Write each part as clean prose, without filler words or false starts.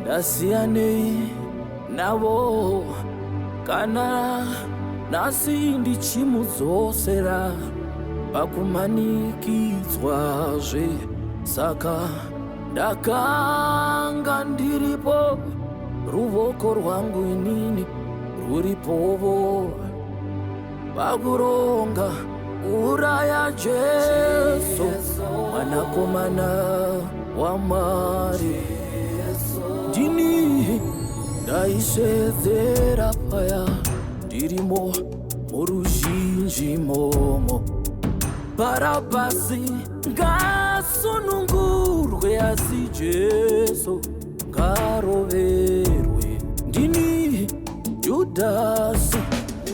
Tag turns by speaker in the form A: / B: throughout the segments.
A: ndasiyanei navo kana nasi ndichimudzosera pakumanikidzwazve saka ndakanga ndiripo ruoko rwangu inini ruripovo pakuronga uraya Jesu mwanakomana wa Mwari ndini ndaisedzera paya ndirimo muruzhinji momo Barabasi ngasunungurwe asi Jesu ngaroverwe ndini Judasi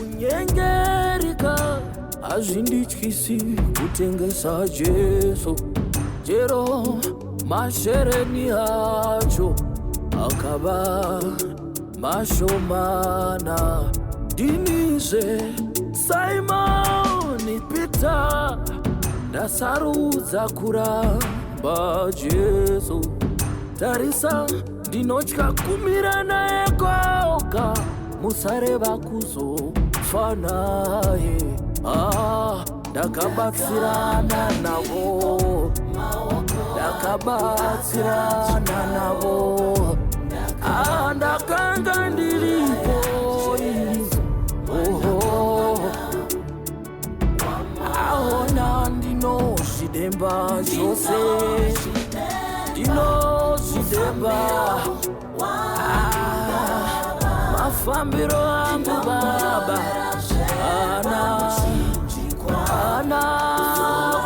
A: unyengerika hazvindityisi kutengesa Jesu chero mashereni acho akava mashomana ndinizve Simoni Peter ndasarudza kuramba Jesu tarisa ndinotya kumira naye koga musareva kuzofa naye ndakabatsirana navo ndakanga ndiripo aona ndinozvidemba zvose ndinozvidemba mafambiro angu Baba ana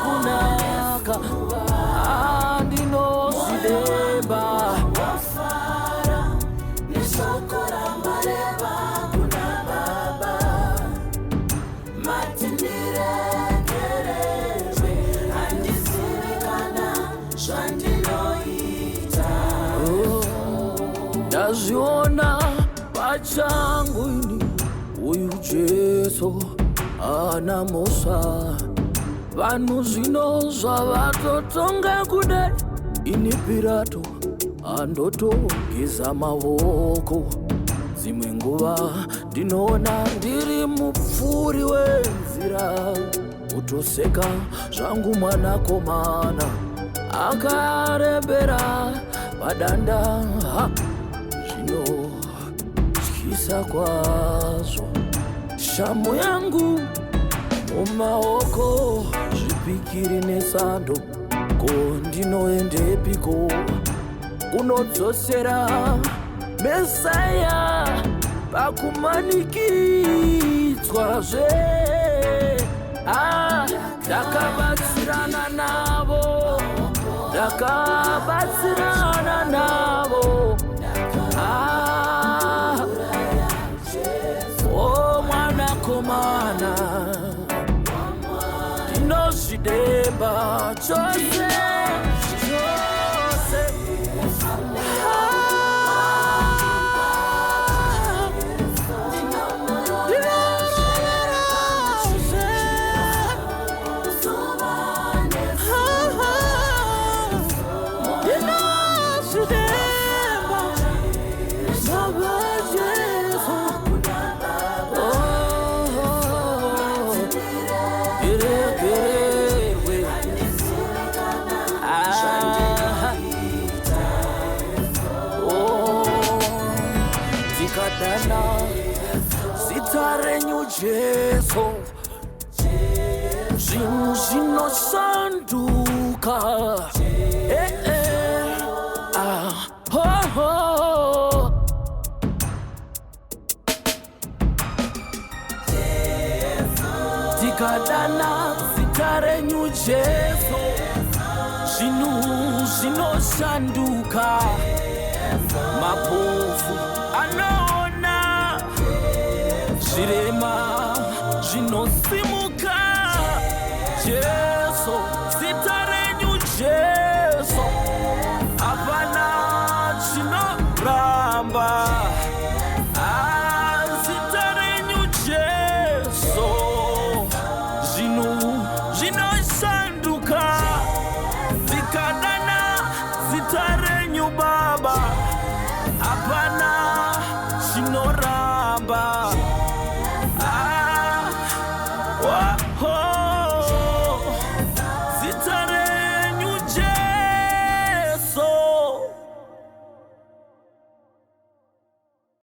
A: kunaka ndinozvidemba ndazviona pachangu ini uyu Jesu ana mhosva vanhu zvino zvavatotonga kudai ini Pirato andotogeza mavoko dzimwe nguva ndinoona ndiri mupfuri wenzira utoseka zvangu mwanakomana akarembera padanda zvinotyisa kwazvo shamu yangu mumaoko zvipikiri nesando ko ndinoendepiko kunodzosera Mesaya pakumanikidzwazve ndakabatsirana navo mwanakomana ndinozvidemba chose zita renyu Jesu zvinhu zvinoshanduka tikadana zita renyu Jesu zvinhu zvinoshanduka mapofu anoona zvirema zvinosimuka